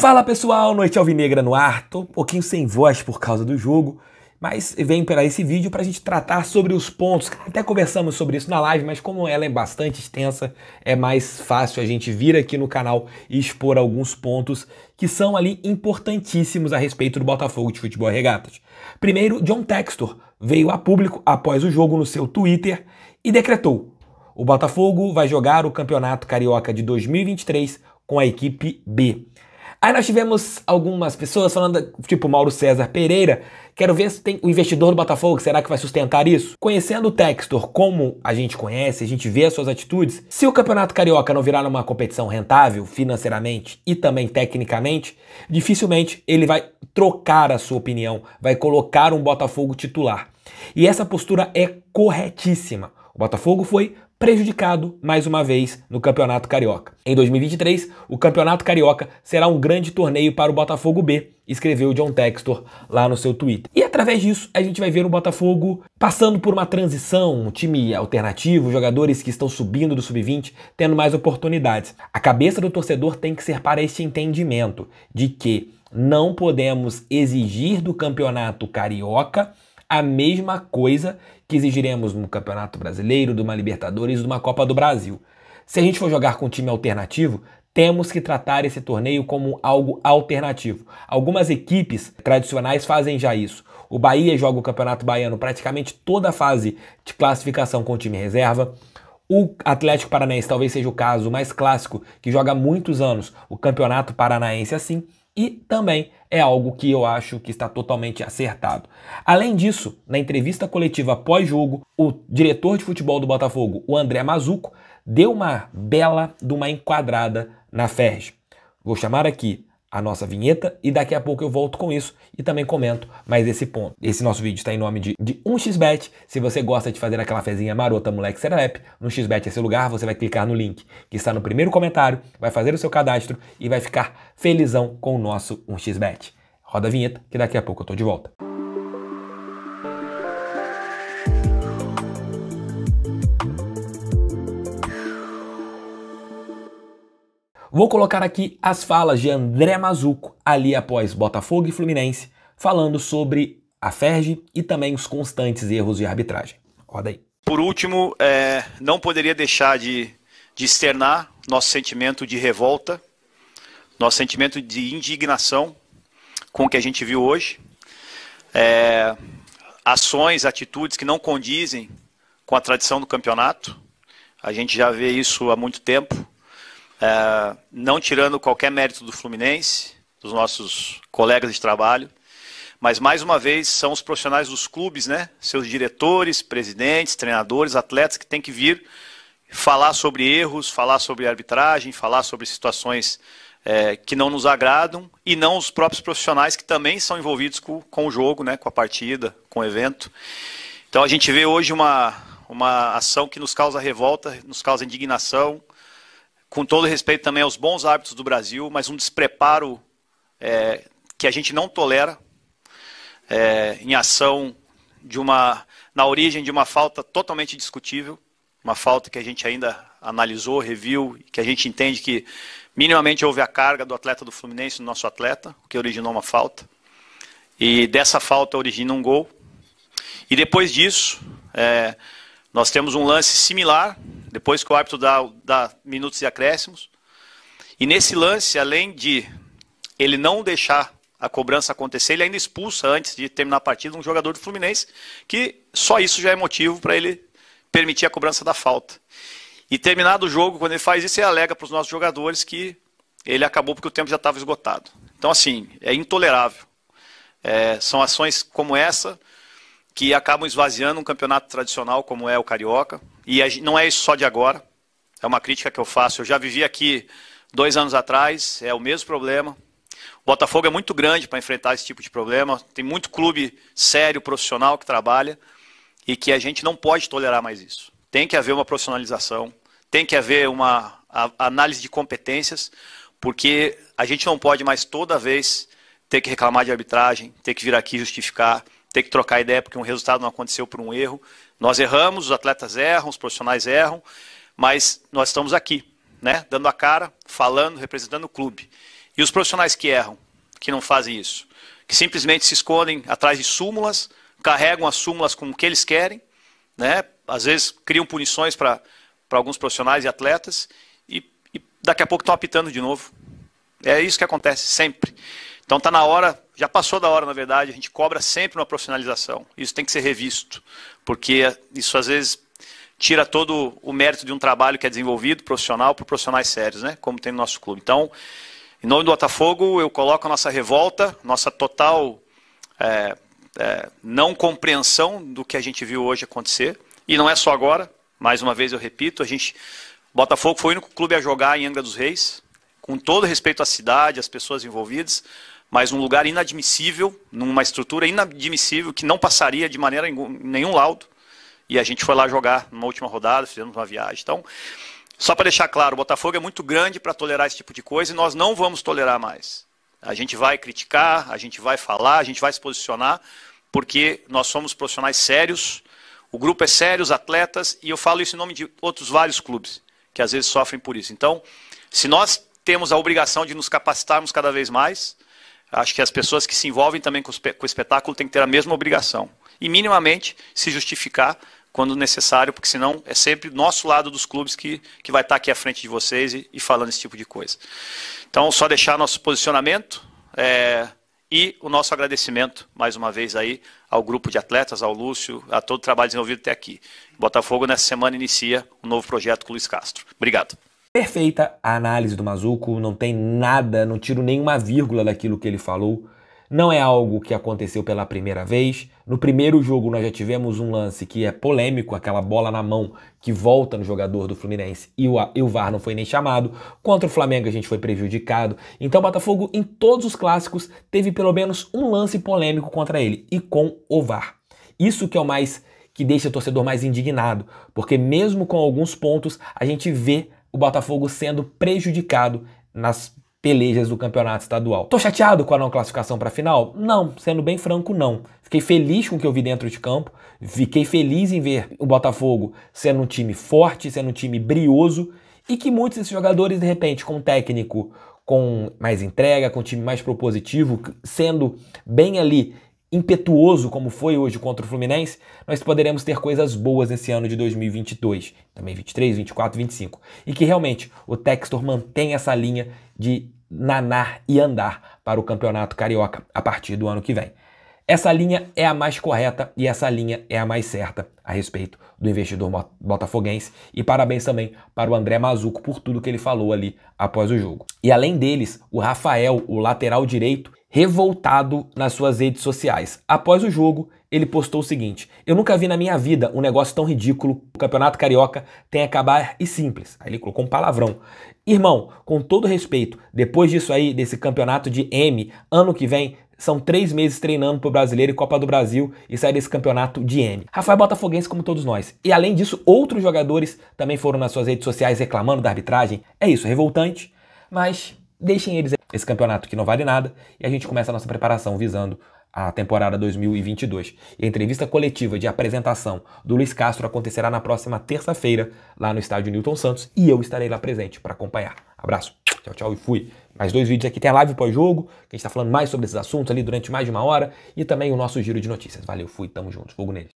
Fala pessoal, Noite Alvinegra no ar. Tô um pouquinho sem voz por causa do jogo, mas venho para esse vídeo para a gente tratar sobre os pontos. Até conversamos sobre isso na live, mas como ela é bastante extensa, é mais fácil a gente vir aqui no canal e expor alguns pontos que são ali importantíssimos a respeito do Botafogo de Futebol e Regatas. Primeiro, John Textor veio a público após o jogo no seu Twitter e decretou: o Botafogo vai jogar o Campeonato Carioca de 2023 com a equipe B. Aí nós tivemos algumas pessoas falando, tipo Mauro César Pereira, quero ver se tem o investidor do Botafogo, será que vai sustentar isso? Conhecendo o Textor como a gente conhece, a gente vê as suas atitudes, se o Campeonato Carioca não virar uma competição rentável financeiramente e também tecnicamente, dificilmente ele vai trocar a sua opinião, vai colocar um Botafogo titular. E essa postura é corretíssima. O Botafogo foi prejudicado mais uma vez no Campeonato Carioca. Em 2023, o Campeonato Carioca será um grande torneio para o Botafogo B, escreveu John Textor lá no seu Twitter. E através disso, a gente vai ver o Botafogo passando por uma transição, um time alternativo, jogadores que estão subindo do sub-20, tendo mais oportunidades. A cabeça do torcedor tem que ser para este entendimento de que não podemos exigir do Campeonato Carioca a mesma coisa que exigiremos no Campeonato Brasileiro, de uma Libertadores, de uma Copa do Brasil. Se a gente for jogar com um time alternativo, temos que tratar esse torneio como algo alternativo. Algumas equipes tradicionais fazem já isso. O Bahia joga o Campeonato Baiano praticamente toda a fase de classificação com o time reserva. O Atlético Paranaense talvez seja o caso mais clássico, que joga há muitos anos o Campeonato Paranaense assim. E também é algo que eu acho que está totalmente acertado. Além disso, na entrevista coletiva pós-jogo, o diretor de futebol do Botafogo, o André Mazzuco, deu uma bela de uma enquadrada na Ferj. Vou chamar aqui a nossa vinheta e daqui a pouco eu volto com isso e também comento mais esse ponto. Esse nosso vídeo está em nome de 1xBet. Se você gosta de fazer aquela fezinha marota, moleque serelepe, no 1xBet é seu lugar, você vai clicar no link que está no primeiro comentário, vai fazer o seu cadastro e vai ficar felizão com o nosso 1xBet. Roda a vinheta que daqui a pouco eu tô de volta. Vou colocar aqui as falas de André Mazzuco ali após Botafogo e Fluminense, falando sobre a Ferj e também os constantes erros de arbitragem. Roda aí. Por último, não poderia deixar de externar nosso sentimento de revolta, nosso sentimento de indignação com o que a gente viu hoje. Ações, atitudes que não condizem com a tradição do campeonato. A gente já vê isso há muito tempo. Não tirando qualquer mérito do Fluminense, dos nossos colegas de trabalho, mas mais uma vez são os profissionais dos clubes, né? Seus diretores, presidentes, treinadores, atletas que têm que vir falar sobre erros, falar sobre arbitragem, falar sobre situações que não nos agradam, e não os próprios profissionais que também são envolvidos com o jogo, né? Com a partida, com o evento. Então a gente vê hoje uma ação que nos causa revolta, nos causa indignação, com todo respeito também aos bons árbitros do Brasil, mas um despreparo que a gente não tolera em ação na origem de uma falta totalmente discutível, uma falta que a gente ainda analisou, reviu, que a gente entende que minimamente houve a carga do atleta do Fluminense no nosso atleta, o que originou uma falta, e dessa falta origina um gol. E depois disso, nós temos um lance similar, depois que o árbitro dá minutos de acréscimos. E nesse lance, além de ele não deixar a cobrança acontecer, ele ainda expulsa, antes de terminar a partida, um jogador do Fluminense, que só isso já é motivo para ele permitir a cobrança da falta. E terminado o jogo, quando ele faz isso, ele alega para os nossos jogadores que ele acabou porque o tempo já estava esgotado. Então, assim, é intolerável. São ações como essa que acabam esvaziando um campeonato tradicional como é o Carioca. E não é isso só de agora, é uma crítica que eu faço. Eu já vivi aqui 2 anos atrás, é o mesmo problema. O Botafogo é muito grande para enfrentar esse tipo de problema. Tem muito clube sério, profissional que trabalha e que a gente não pode tolerar mais isso. Tem que haver uma profissionalização, tem que haver uma análise de competências, porque a gente não pode mais toda vez ter que reclamar de arbitragem, ter que vir aqui justificar, ter que trocar ideia porque um resultado não aconteceu por um erro. Nós erramos, os atletas erram, os profissionais erram, mas nós estamos aqui, né, dando a cara, falando, representando o clube. E os profissionais que erram, que não fazem isso, que simplesmente se escondem atrás de súmulas, carregam as súmulas com o que eles querem, né? Às vezes criam punições para alguns profissionais e atletas e daqui a pouco estão apitando de novo. É isso que acontece sempre. Então está na hora, já passou da hora na verdade, a gente cobra sempre uma profissionalização. Isso tem que ser revisto, porque isso às vezes tira todo o mérito de um trabalho que é desenvolvido, profissional, por profissionais sérios, né? Como tem no nosso clube. Então, em nome do Botafogo, eu coloco a nossa revolta, nossa total não compreensão do que a gente viu hoje acontecer. E não é só agora, mais uma vez eu repito, o Botafogo foi o único clube a jogar em Angra dos Reis, com todo respeito à cidade, às pessoas envolvidas, mas um lugar inadmissível, numa estrutura inadmissível, que não passaria de maneira nenhum laudo. E a gente foi lá jogar numa última rodada, fizemos uma viagem. Então, só para deixar claro, o Botafogo é muito grande para tolerar esse tipo de coisa e nós não vamos tolerar mais. A gente vai criticar, a gente vai falar, a gente vai se posicionar, porque nós somos profissionais sérios, o grupo é sério, os atletas, e eu falo isso em nome de outros vários clubes, que às vezes sofrem por isso. Então, se nós temos a obrigação de nos capacitarmos cada vez mais, acho que as pessoas que se envolvem também com o espetáculo têm que ter a mesma obrigação. E minimamente se justificar quando necessário, porque senão é sempre nosso lado dos clubes que vai estar aqui à frente de vocês e falando esse tipo de coisa. Então, só deixar nosso posicionamento e o nosso agradecimento, mais uma vez, aí ao grupo de atletas, ao Lúcio, a todo o trabalho desenvolvido até aqui. Botafogo, nessa semana, inicia um novo projeto com o Luiz Castro. Obrigado. Perfeita a análise do Mazzuco, não tem nada, não tiro nenhuma vírgula daquilo que ele falou. Não é algo que aconteceu pela primeira vez. No primeiro jogo nós já tivemos um lance que é polêmico, aquela bola na mão que volta no jogador do Fluminense e o VAR não foi nem chamado. Contra o Flamengo a gente foi prejudicado. Então o Botafogo em todos os clássicos teve pelo menos um lance polêmico contra ele e com o VAR. Isso que é o mais que deixa o torcedor mais indignado, porque mesmo com alguns pontos a gente vê o Botafogo sendo prejudicado nas pelejas do campeonato estadual. Tô chateado com a não classificação para a final? Não, sendo bem franco, não. Fiquei feliz com o que eu vi dentro de campo, fiquei feliz em ver o Botafogo sendo um time forte, sendo um time brioso e que muitos desses jogadores, de repente, com um técnico com mais entrega, com um time mais propositivo, sendo bem ali impetuoso como foi hoje contra o Fluminense, nós poderemos ter coisas boas nesse ano de 2022, também 23, 24, 25. E que realmente o Textor mantenha essa linha de nanar e andar para o Campeonato Carioca a partir do ano que vem. Essa linha é a mais correta e essa linha é a mais certa a respeito do investidor botafoguense. E parabéns também para o André Mazzuco por tudo que ele falou ali após o jogo. E além deles, o Rafael, o lateral direito, revoltado nas suas redes sociais. Após o jogo, ele postou o seguinte: eu nunca vi na minha vida um negócio tão ridículo. O Campeonato Carioca tem a acabar e simples. Aí ele colocou um palavrão. Irmão, com todo respeito, depois disso aí, desse campeonato de M, ano que vem, são 3 meses treinando pro Brasileiro e Copa do Brasil e sair desse campeonato de M. Rafael botafoguense como todos nós. E além disso, outros jogadores também foram nas suas redes sociais reclamando da arbitragem. É isso, revoltante, mas deixem eles esse campeonato que não vale nada e a gente começa a nossa preparação visando a temporada 2022. E a entrevista coletiva de apresentação do Luiz Castro acontecerá na próxima terça-feira lá no estádio Newton Santos e eu estarei lá presente para acompanhar. Abraço, tchau, tchau e fui. Mais 2 vídeos aqui, tem a live pós-jogo, que a gente está falando mais sobre esses assuntos ali durante mais de 1 hora e também o nosso giro de notícias. Valeu, fui, tamo junto, fogo neles.